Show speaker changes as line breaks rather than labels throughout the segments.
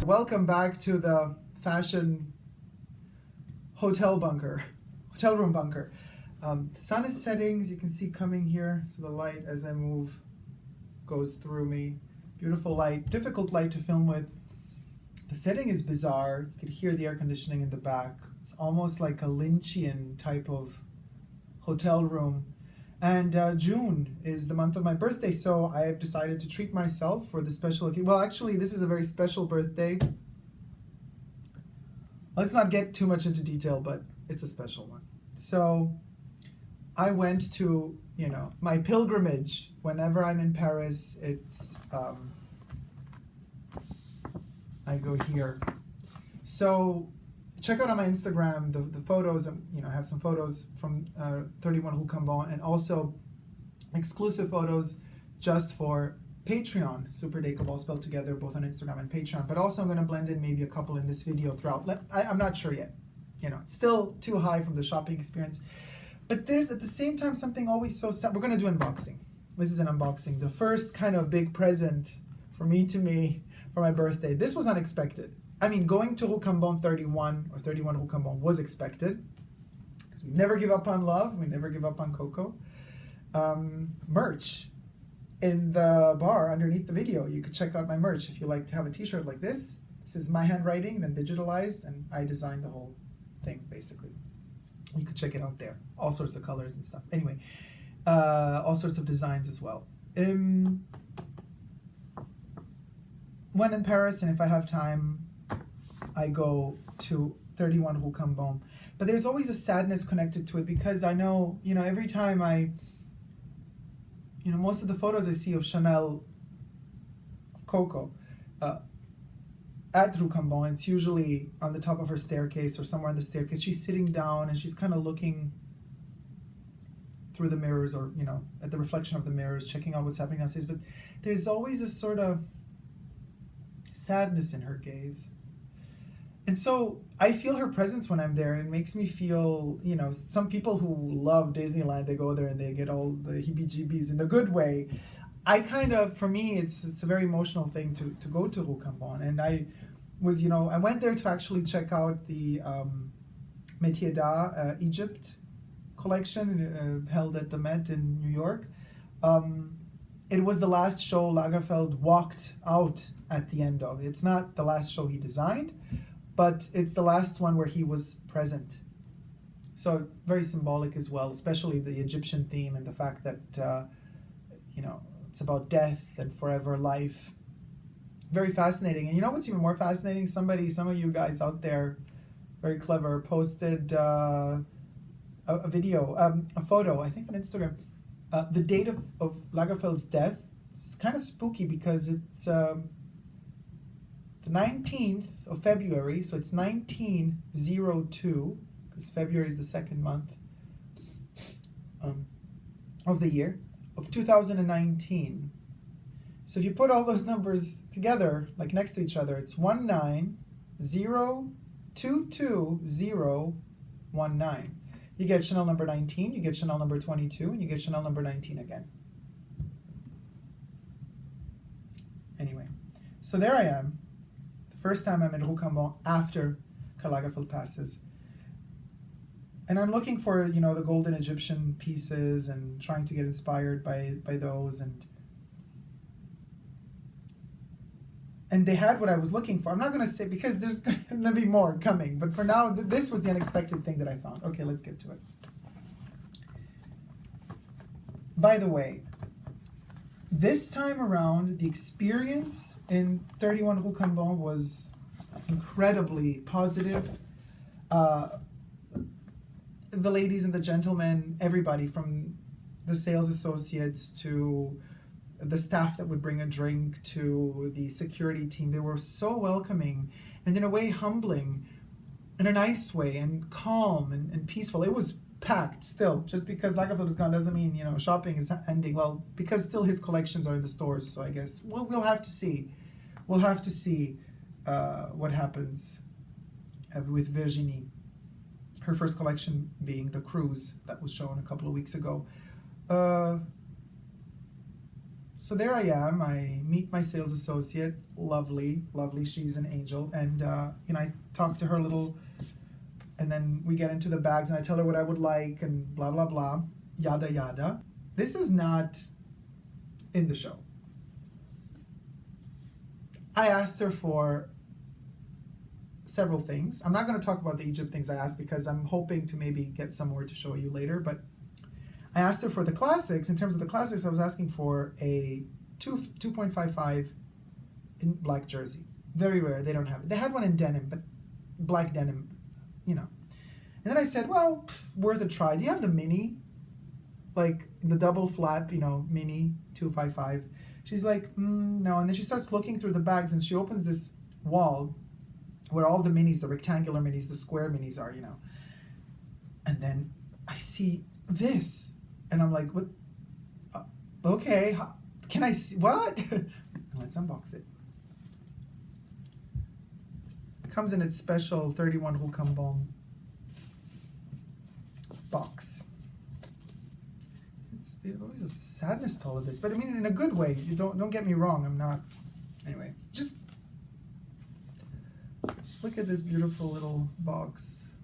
Welcome back to the fashion hotel room bunker. The sun is setting, as you can see coming here, so the light as I move goes through me. Beautiful light, difficult light to film with. The setting is bizarre. You could hear the air conditioning in the back. It's almost like a Lynchian type of hotel room. And June is the month of my birthday, so I have decided to treat myself for the special occasion. Well, actually, this is a very special birthday. Let's not get too much into detail, but it's a special one. So I went to, my pilgrimage. Whenever I'm in Paris, it's, I go here. So check out on my Instagram the photos. I have some photos from 31 Rue Cambon, and also exclusive photos just for Patreon, superdacob, all spelled together, both on Instagram and Patreon. But also I'm going to blend in maybe a couple in this video throughout. I'm not sure yet. Still too high from the shopping experience. But there's at the same time something always so sad. We're going to do unboxing. This is an unboxing. The first kind of big present for me for my birthday. This was unexpected. I mean, going to Rue Cambon 31 Rue Cambon was expected, because we never give up on love, we never give up on coco. Merch in the bar underneath the video. You could check out my merch if you like to have a t-shirt like this. This is my handwriting, then digitalized, and I designed the whole thing, basically. You could check it out there. All sorts of colors and stuff. Anyway, all sorts of designs as well. When in Paris, and if I have time, I go to 31 Rue Cambon. But there's always a sadness connected to it, because I know, every time most of the photos I see of Chanel, of Coco, at Rue Cambon, it's usually on the top of her staircase or somewhere on the staircase. She's sitting down and she's kind of looking through the mirrors, or, at the reflection of the mirrors, checking out what's happening downstairs. But there's always a sort of sadness in her gaze. And so I feel her presence when I'm there, and it makes me feel, some people who love Disneyland, they go there and they get all the heebie-jeebies in the good way. I kind of, for me, it's a very emotional thing to go to Rue Cambon. And I was, I went there to actually check out the Métiers d'Art Egypt collection held at the Met in New York. It was the last show Lagerfeld walked out at the end of. It's not the last show he designed, but it's the last one where he was present. So very symbolic as well, especially the Egyptian theme and the fact that, it's about death and forever life. Very fascinating. And what's even more fascinating? Some of you guys out there, very clever, posted a photo, I think on Instagram. The date of Lagerfeld's death is kind of spooky, because it's the 19th of February, so it's 1902, because February is the second month of the year, of 2019. So if you put all those numbers together, like next to each other, it's 190222019. You get Chanel number 19, you get Chanel number 22, and you get Chanel number 19 again. Anyway, so there I am. The first time I'm in Rue Cambon after Karl Lagerfeld passes. And I'm looking for, the golden Egyptian pieces and trying to get inspired by those. And they had what I was looking for. I'm not going to say, because there's going to be more coming. But for now, this was the unexpected thing that I found. Okay, let's get to it. By the way, this time around, the experience in 31 Rue Cambon was incredibly positive. The ladies and the gentlemen, everybody from the sales associates to the staff that would bring a drink to the security team, they were so welcoming and in a way humbling, in a nice way, and calm and peaceful. It was packed still. Just because Lagerfeld is gone doesn't mean shopping is ending. Well, because still his collections are in the stores, so I guess we'll have to see. We'll have to see what happens with Virginie. Her first collection being the cruise that was shown a couple of weeks ago. so there I am. I meet my sales associate, lovely, lovely. She's an angel, and I talk to her a little, and then we get into the bags, and I tell her what I would like, and blah blah blah, yada yada. This is not in the show. I asked her for several things. I'm not going to talk about the Egypt things I asked because I'm hoping to maybe get some more to show you later, but I asked her for the classics. In terms of the classics, I was asking for a 2.55 in black jersey. Very rare, they don't have it. They had one in denim, but black denim, And then I said, well, worth a try. Do you have the mini? Like the double flap, mini 255. She's like, no. And then she starts looking through the bags and she opens this wall where all the minis, the rectangular minis, the square minis are, And then I see this. And I'm like, what? Okay, can I see, what? Let's unbox it. It comes in its special 31 Rue Cambon box. There's always a sadness to all of this, but I mean in a good way. You don't get me wrong. I'm not. Anyway, just look at this beautiful little box.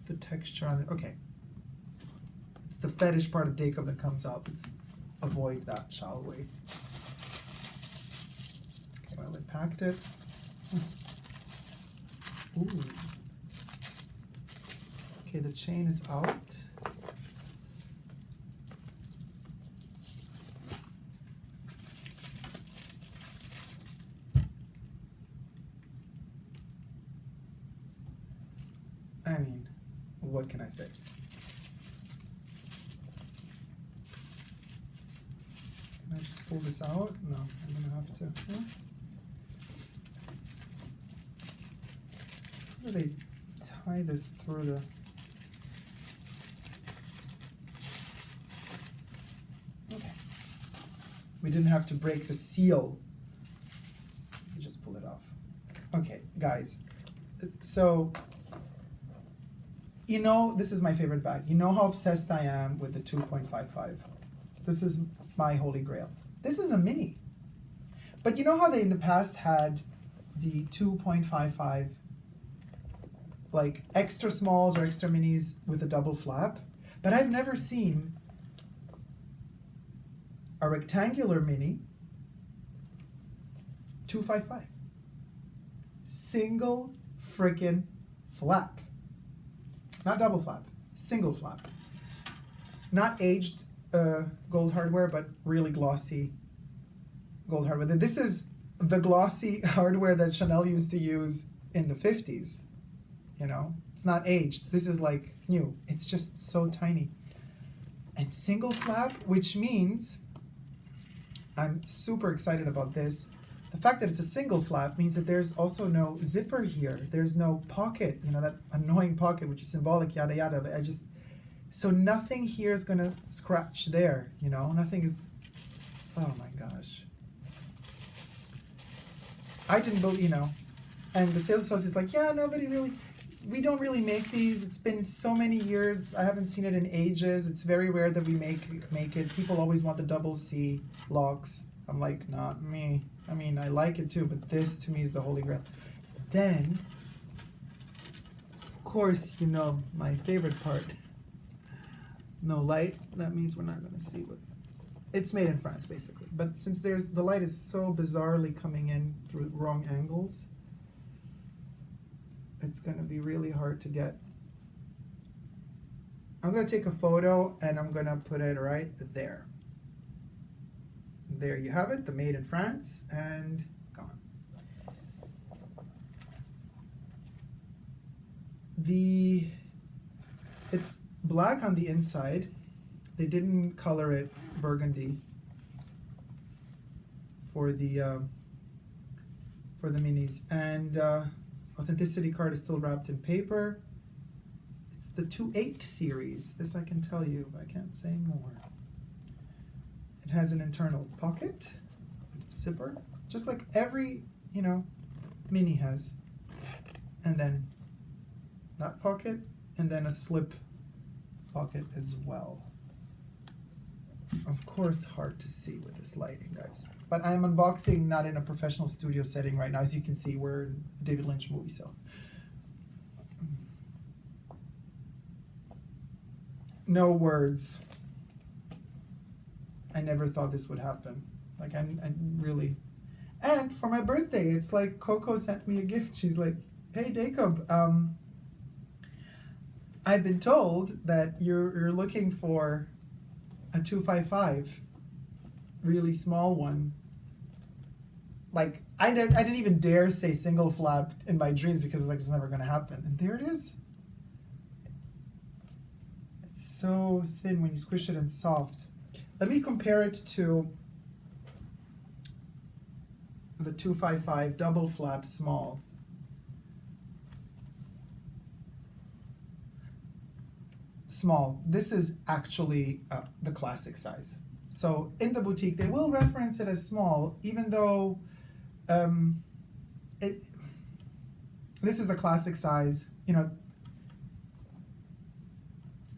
The texture on it. Okay, it's the fetish part of Dacob that comes out. Let's avoid that, shall we? Okay, well, I packed it. Ooh. Okay, the chain is out. I mean, what can I say? Can I just pull this out? No, I'm gonna have to. Yeah. How do they tie this through the... Okay. We didn't have to break the seal. You just pull it off. Okay, guys. So... this is my favorite bag. You know how obsessed I am with the 2.55. This is my holy grail. This is a mini. But you know how they in the past had the 2.55 like extra smalls or extra minis with a double flap? But I've never seen a rectangular mini 2.55. Single freaking flap. Not double flap, single flap. Not aged gold hardware, but really glossy gold hardware. This is the glossy hardware that Chanel used to use in the 50s. It's not aged. This is like new. It's just so tiny. And single flap, which means I'm super excited about this. The fact that it's a single flap means that there's also no zipper here. There's no pocket, that annoying pocket, which is symbolic, yada, yada. But so nothing here is going to scratch there, Nothing is, oh my gosh. I didn't believe, And the sales associate's like, yeah, we don't really make these. It's been so many years. I haven't seen it in ages. It's very rare that we make it. People always want the double C locks. I'm like, not me. I mean, I like it too, but this to me is the holy grail. Then, of course, my favorite part. No light. That means we're not going to see what... It's made in France, basically. But since the light is so bizarrely coming in through wrong angles, it's going to be really hard to get. I'm going to take a photo and I'm going to put it right there. There you have it, the made in France, and gone. It's black on the inside. They didn't color it burgundy for the minis, and authenticity card is still wrapped in paper. It's the 2.8 series. This I can tell you, but I can't say more. It has an internal pocket with a zipper, just like every, mini has. And then that pocket, and then a slip pocket as well. Of course, hard to see with this lighting, guys. But I'm unboxing not in a professional studio setting right now. As you can see, we're in a David Lynch movie, so. No words. I never thought this would happen. Like, I really... And for my birthday, it's like Coco sent me a gift. She's like, hey, Dacob, I've been told that you're looking for a 2.55, really small one. Like, I didn't even dare say single flap in my dreams because like it's never going to happen. And there it is. It's so thin when you squish it and soft. Let me compare it to the 2.55 double flap small. Small. This is actually the classic size. So in the boutique, they will reference it as small, even though this is the classic size. You know,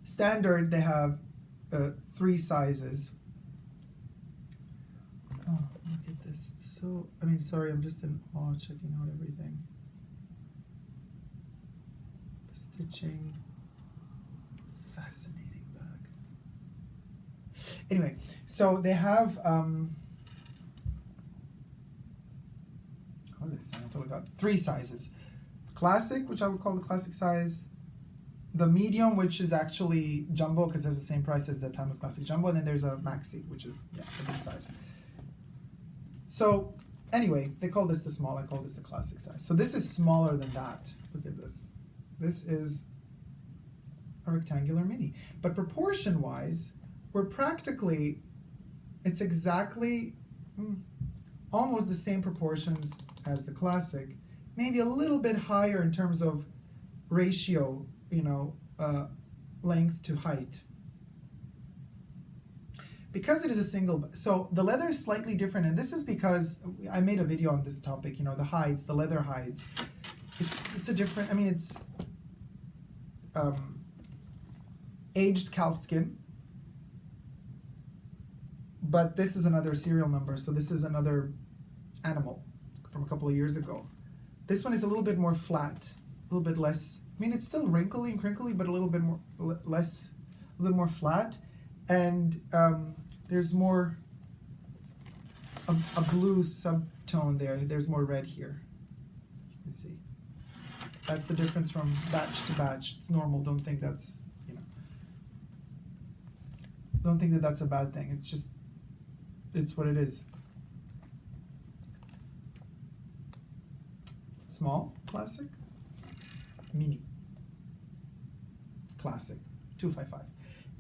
standard they have 3 sizes. Oh, look at this. It's so, I mean, sorry, I'm just in awe checking out everything. The stitching. Fascinating bag. Anyway, so they have what was this? I totally got 3 sizes. Classic, which I would call the classic size. The medium, which is actually jumbo because it's the same price as the timeless classic jumbo, and then there's a maxi, which is the big size. So anyway, they call this the small. I call this the classic size. So this is smaller than that. Look at this. This is a rectangular mini, but proportion-wise, we're practically, it's exactly almost the same proportions as the classic, maybe a little bit higher in terms of ratio, you know, length to height. Because it is a single, so the leather is slightly different, and this is because I made a video on this topic, you know, the hides, the leather hides. It's a different, I mean, it's aged calf skin, but this is another serial number, so this is another animal from a couple of years ago. This one is a little bit more flat, a little bit less, I mean, it's still wrinkly and crinkly, but a little bit more less, a little more flat, and there's more a blue subtone there. There's more red here. You can see. That's the difference from batch to batch. It's normal. Don't think that's, you know, don't think that that's a bad thing. It's just, it's what it is. Small, classic, mini, classic, 2.55.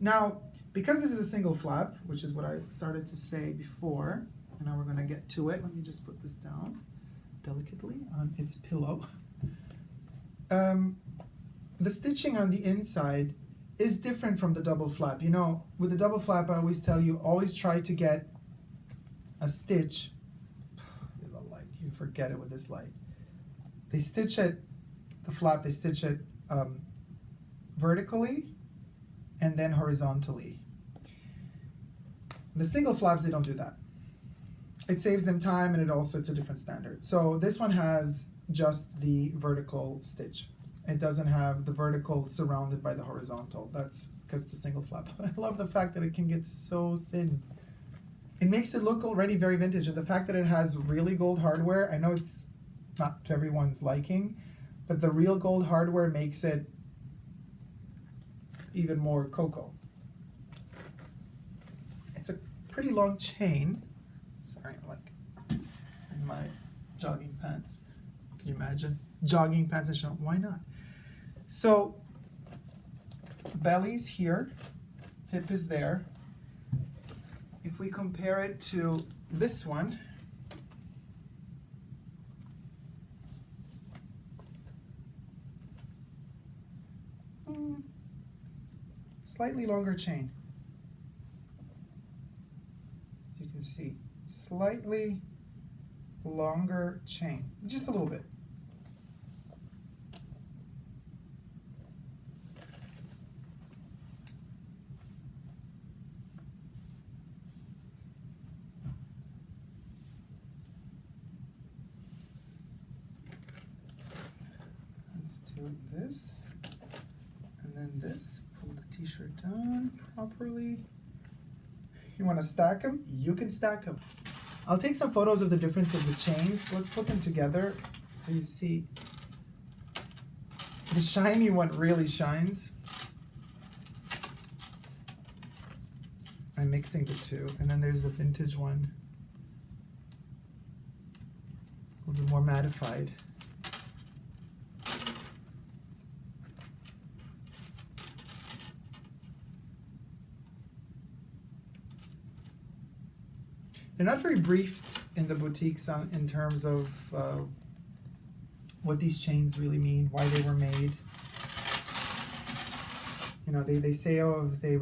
Now, because this is a single flap, which is what I started to say before, and now we're going to get to it. Let me just put this down delicately on its pillow. The stitching on the inside is different from the double flap. You know, with the double flap, I always tell you, always try to get a stitch. The light, you forget it with this light. They stitch it, the flap, they stitch it vertically and then horizontally. The single flaps, they don't do that. It saves them time, and it's a different standard. So this one has just the vertical stitch. It doesn't have the vertical surrounded by the horizontal. That's because it's a single flap. But I love the fact that it can get so thin. It makes it look already very vintage, and the fact that it has really gold hardware, I know it's not to everyone's liking, but the real gold hardware makes it even more cocoa. It's a pretty long chain. Sorry, I'm like in my jogging pants. Can you imagine? Jogging pants and show. Why not? So, belly's here, hip is there. If we compare it to this one, slightly longer chain. As you can see, slightly longer chain, just a little bit. So this, and then this, pull the t-shirt down properly. You want to stack them? You can stack them. I'll take some photos of the difference of the chains. Let's put them together so you see. The shiny one really shines. I'm mixing the two. And then there's the vintage one. A little bit more mattified. They're not very briefed in the boutiques in terms of what these chains really mean, why they were made. You know, they say, oh, they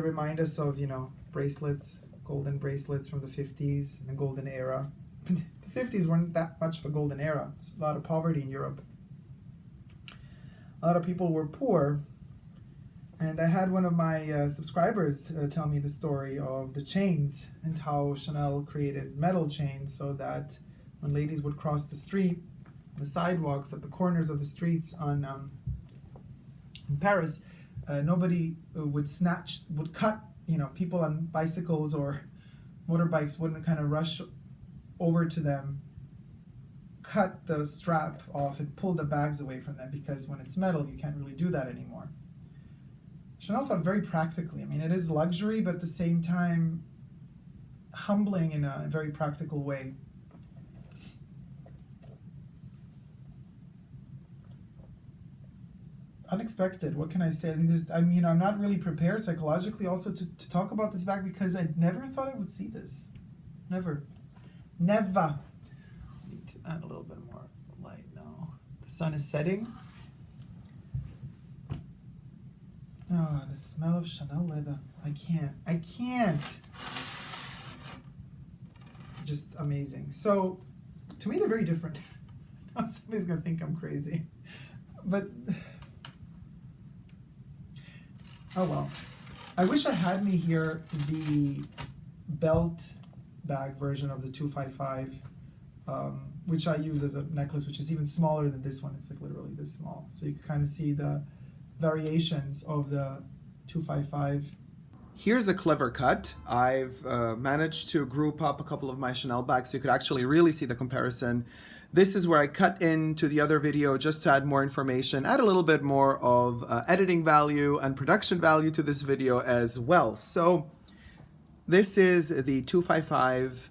remind us of, you know, bracelets, golden bracelets from the 50s and the golden era. The 50s weren't that much of a golden era. There's a lot of poverty in Europe. A lot of people were poor. And I had one of my subscribers tell me the story of the chains and how Chanel created metal chains so that when ladies would cross the street, the sidewalks at the corners of the streets in Paris, nobody would cut, you know, people on bicycles or motorbikes wouldn't kind of rush over to them, cut the strap off and pull the bags away from them, because when it's metal, you can't really do that anymore. Chanel thought very practically. I mean, it is luxury, but at the same time, humbling in a very practical way. Unexpected. What can I say? I'm not really prepared psychologically also to talk about this bag, because I never thought I would see this. Never. Never. I need to add a little bit more light now. The sun is setting. Oh, the smell of Chanel leather. I can't. Just amazing. So, to me, they're very different. Somebody's going to think I'm crazy. But, oh well. I wish I had me here the belt bag version of the 2.55, which I use as a necklace, which is even smaller than this one. It's like literally this small. So you can kind of see the variations of the 2.55. Here's a clever cut. I've managed to group up a couple of my Chanel bags so you could actually really see the comparison. This is where I cut into the other video just to add more information, add a little bit more of editing value and production value to this video as well. So this is the 2.55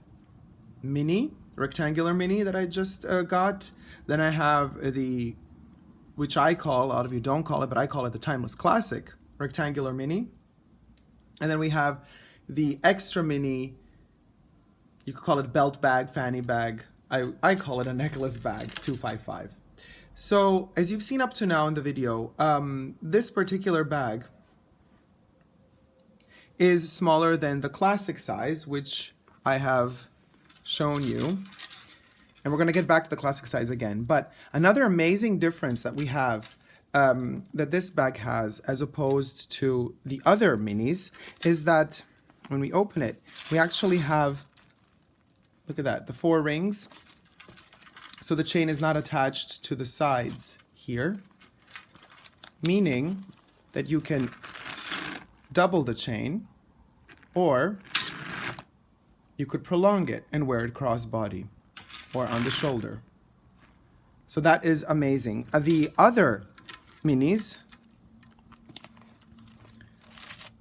mini, rectangular mini that I just got. Then I have the, which I call, a lot of you don't call it, but I call it the Timeless Classic rectangular mini. And then we have the extra mini, you could call it belt bag, fanny bag. I call it a necklace bag, 2.55. So as you've seen up to now in the video, this particular bag is smaller than the classic size, which I have shown you. And we're going to get back to the classic size again. But another amazing difference that we have, that this bag has as opposed to the other minis, is that when we open it, we actually have, look at that, the 4 rings. So the chain is not attached to the sides here, meaning that you can double the chain, or you could prolong it and wear it crossbody or on the shoulder. So that is amazing. The other minis,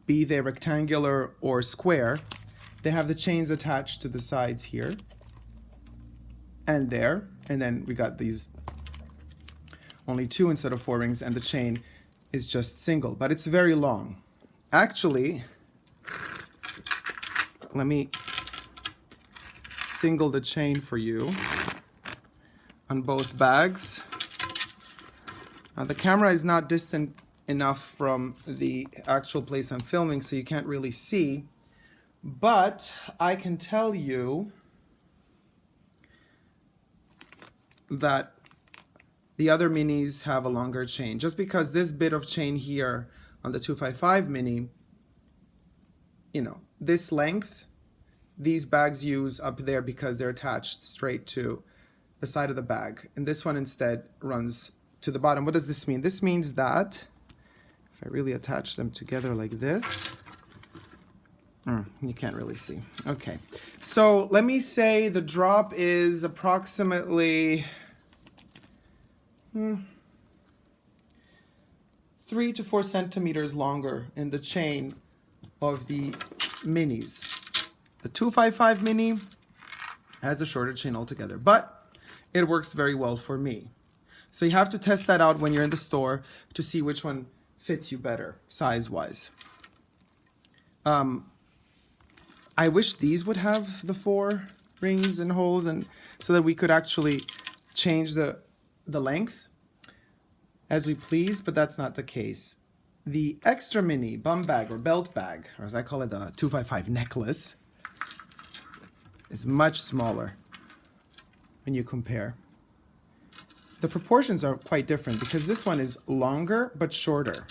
be they rectangular or square, they have the chains attached to the sides here and there. And then we got these only 2 instead of 4 rings, and the chain is just single, but it's very long. Actually, let me single the chain for you on both bags. Now the camera is not distant enough from the actual place I'm filming, so you can't really see, but I can tell you that the other minis have a longer chain. Just because this bit of chain here on the 2.55 mini, you know, this length, these bags use up there because they're attached straight to the side of the bag, and this one instead runs to the bottom. What does this mean? This means that if I really attach them together like this, you can't really see. Okay, so let me say the drop is approximately 3 to 4 centimeters longer in the chain of the minis. The 2.55 mini has a shorter chain altogether, but it works very well for me. So you have to test that out when you're in the store to see which one fits you better size-wise. I wish these would have the 4 rings and holes, and so that we could actually change the length as we please, but that's not the case. The extra mini bum bag or belt bag, or as I call it, the 2.55 necklace, is much smaller when you compare. The proportions are quite different because this one is longer but shorter.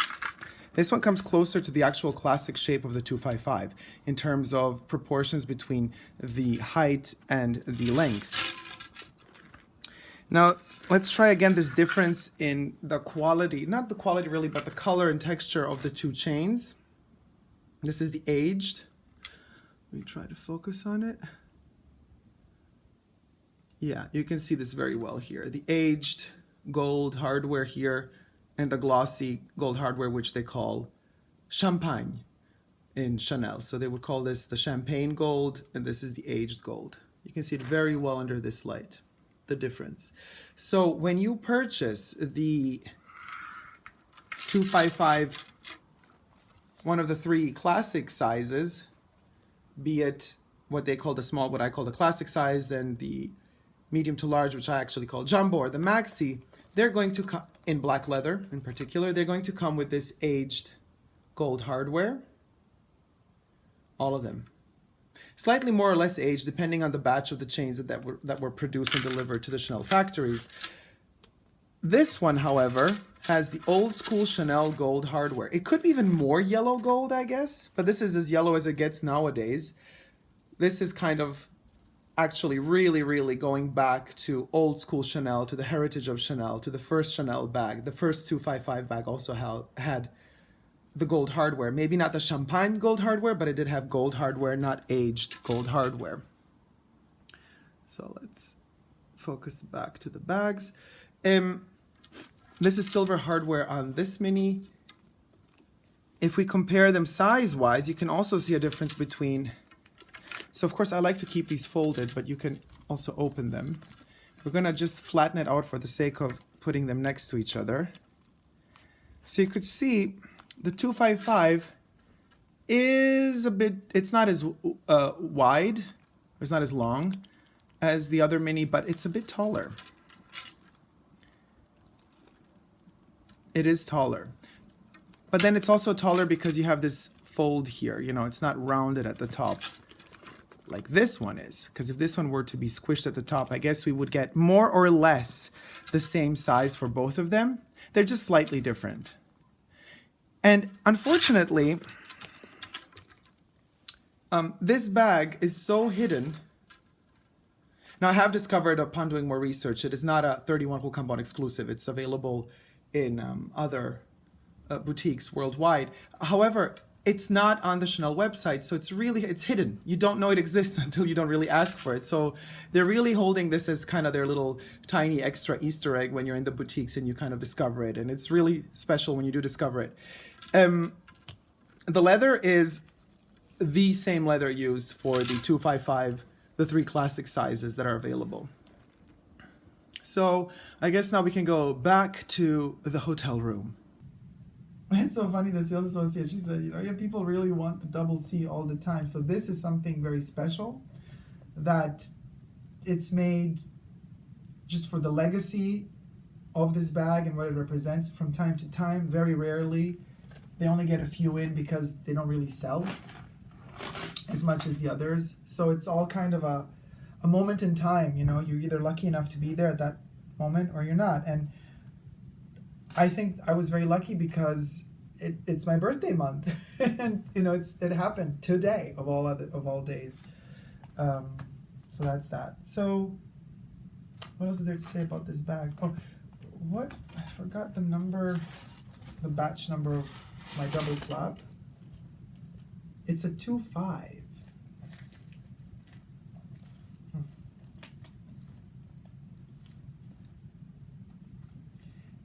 This one comes closer to the actual classic shape of the 2.55 in terms of proportions between the height and the length. Now, let's try again this difference in the quality, not the quality really, but the color and texture of the 2 chains. This is the aged. Let me try to focus on it. Yeah, you can see this very well here. The aged gold hardware here, and the glossy gold hardware, which they call champagne in Chanel. So they would call this the champagne gold, and this is the aged gold. You can see it very well under this light, the difference. So when you purchase the 2.55, one of the 3 classic sizes, be it what they call the small, what I call the classic size, then the medium to large, which I actually call jumbo, or the maxi, they're going to come in black leather in particular. They're going to come with this aged gold hardware, all of them. Slightly more or less aged depending on the batch of the chains that were produced and delivered to the Chanel factories. This one, however, has the old school Chanel gold hardware. It could be even more yellow gold, I guess, but this is as yellow as it gets nowadays. This is kind of actually really going back to old school Chanel, to the heritage of Chanel, to the first Chanel bag. The first 2.55 bag also had the gold hardware. Maybe not the champagne gold hardware, but it did have gold hardware, not aged gold hardware. So let's focus back to the bags. This is silver hardware on this mini. If we compare them size-wise, you can also see a difference between. So of course I like to keep these folded, but you can also open them. We're gonna just flatten it out for the sake of putting them next to each other. So you could see the 2.55 is a bit, it's not as wide, it's not as long as the other mini, but it's a bit taller. It is taller. But then it's also taller because you have this fold here, you know, it's not rounded at the top like this one is. Because if this one were to be squished at the top, I guess we would get more or less the same size for both of them. They're just slightly different. And unfortunately, this bag is so hidden. Now I have discovered upon doing more research, it is not a 31 Rue Cambon exclusive. It's available in other boutiques worldwide. However, it's not on the Chanel website, so it's hidden. You don't know it exists until you don't really ask for it. So they're really holding this as kind of their little tiny extra Easter egg when you're in the boutiques and you kind of discover it. And it's really special when you do discover it. The leather is the same leather used for the 2.55, the 3 classic sizes that are available. So I guess now we can go back to the hotel room. It's so funny, the sales associate, she said, you know, yeah, people really want the double C all the time. So this is something very special that it's made just for the legacy of this bag and what it represents from time to time. Very rarely. They only get a few in because they don't really sell as much as the others. So it's all kind of a moment in time, you know, you're either lucky enough to be there at that moment or you're not. And I think I was very lucky because it's my birthday month, and you know it happened today of all days. So that's that. So What else is there to say about this bag? Oh, what? I forgot the number, the batch number of my double flap. It's a 2.5.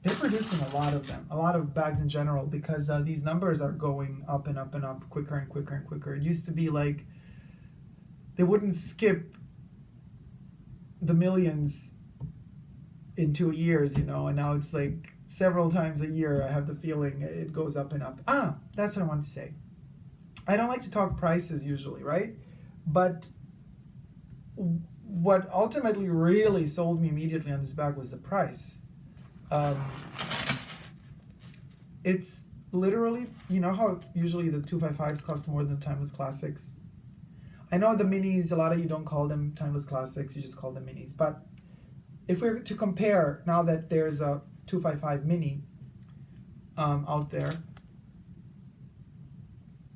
They're producing a lot of them, a lot of bags in general, because these numbers are going up and up and up, quicker and quicker and quicker. It used to be like they wouldn't skip the millions in 2 years, you know, and now it's like several times a year. I have the feeling it goes up and up. That's what I wanted to say. I don't like to talk prices usually, right? But what ultimately really sold me immediately on this bag was the price. It's literally, you know how usually the 2.55s cost more than Timeless Classics? I know the minis, a lot of you don't call them Timeless Classics, you just call them minis. But if we're to compare, now that there's a 2.55 mini out there,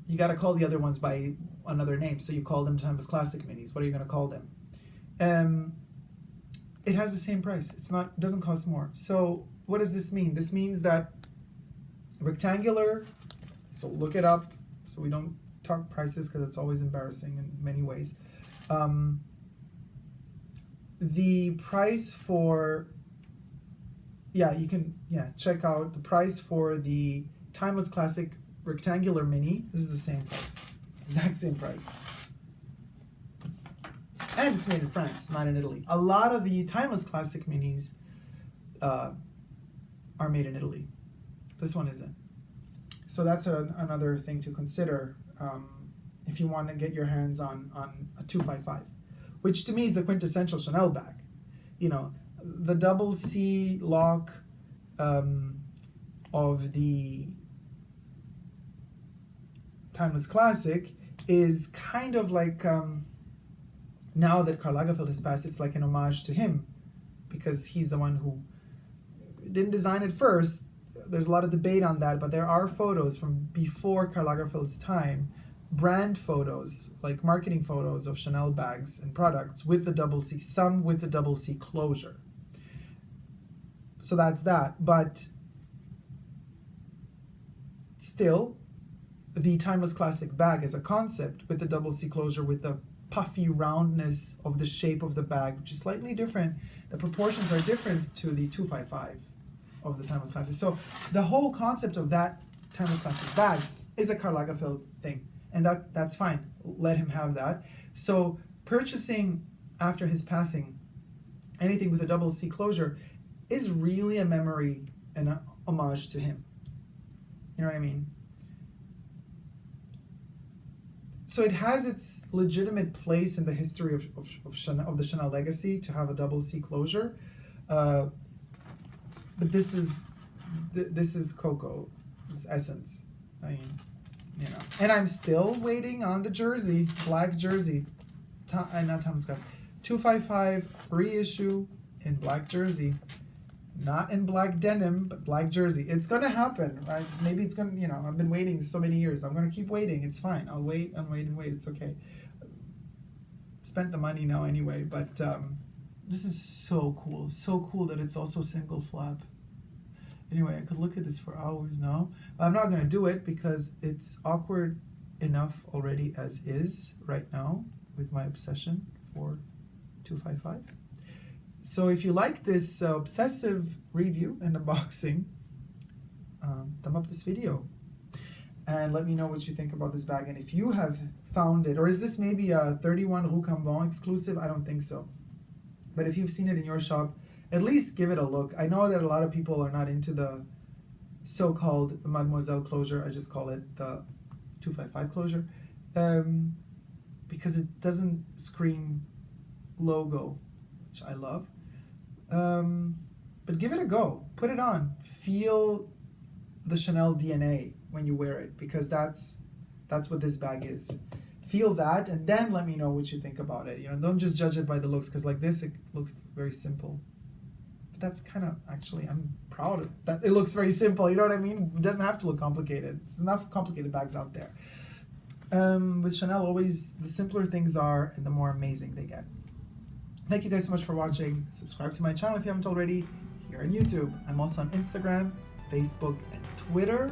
you got to call the other ones by another name. So you call them Timeless Classic minis. What are you going to call them? It has the same price. It doesn't cost more. So what does this mean? This means that rectangular, so look it up so we don't talk prices because it's always embarrassing in many ways. The price for, you can check out the price for the Timeless Classic rectangular mini. This is the same price, exact same price. And it's made in France, not in Italy. A lot of the Timeless Classic minis are made in Italy. This one isn't. So that's another thing to consider if you want to get your hands on a 2.55, which to me is the quintessential Chanel bag. You know, the double C lock of the Timeless Classic is kind of like, now that Karl Lagerfeld has passed, it's like an homage to him, because he's the one who didn't design it first. There's a lot of debate on that, but there are photos from before Karl Lagerfeld's time, brand photos, like marketing photos of Chanel bags and products with the double C, some with the double C closure. So that's that. But still, the Timeless Classic bag as a concept with the double C closure, with the puffy roundness of the shape of the bag, which is slightly different. The proportions are different to the 2.55 of the Timeless Classic. So the whole concept of that Timeless Classic bag is a Karl Lagerfeld thing, and that's fine. Let him have that. So purchasing after his passing anything with a double C closure is really a memory and a homage to him. You know what I mean? So it has its legitimate place in the history of Chanel, of the Chanel legacy, to have a double C closure. But this is Coco's essence. I mean, you know. And I'm still waiting on the jersey, black jersey. Not Thomas Glass. 2.55 reissue in black jersey. Not in black denim, but black jersey. It's going to happen, right? Maybe it's going to, you know, I've been waiting so many years. I'm going to keep waiting. It's fine. I'll wait and wait and wait. It's okay. Spent the money now anyway, but this is so cool. So cool that it's also single flap. Anyway, I could look at this for hours now. I'm not going to do it because it's awkward enough already as is right now with my obsession for 2.55. So if you like this obsessive review and unboxing, thumb up this video and let me know what you think about this bag, and if you have found it, or is this maybe a 31 Rue Cambon exclusive? I don't think so. But if you've seen it in your shop, at least give it a look. I know that a lot of people are not into the so-called Mademoiselle closure. I just call it the 2.55 closure, because it doesn't scream logo, which I love. But give it a go. Put it on. Feel the Chanel DNA when you wear it, because that's what this bag is. Feel that, and then let me know what you think about it. You know, don't just judge it by the looks, because like this, it looks very simple. But that's kind of, actually, I'm proud of that. It looks very simple. You know what I mean? It doesn't have to look complicated. There's enough complicated bags out there. With Chanel, always the simpler things are, and the more amazing they get. Thank you guys so much for watching. Subscribe to my channel if you haven't already here on YouTube. I'm also on Instagram, Facebook, and Twitter,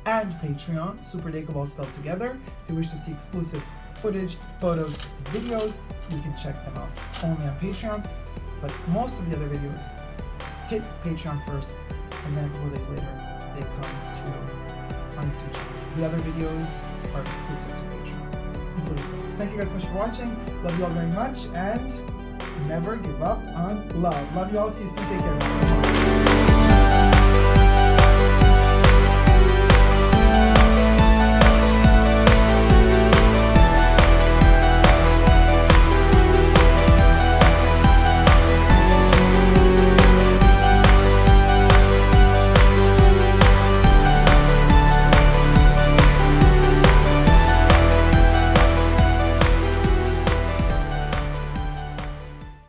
and Patreon, superdacob all spelled together. If you wish to see exclusive footage, photos, and videos, you can check them out only on Patreon. But most of the other videos hit Patreon first, and then a couple of days later, they come to my YouTube channel. The other videos are exclusive to Patreon, including photos. Thank you guys so much for watching. Love you all very much, and never give up on love. Love you all. See you soon. Take care.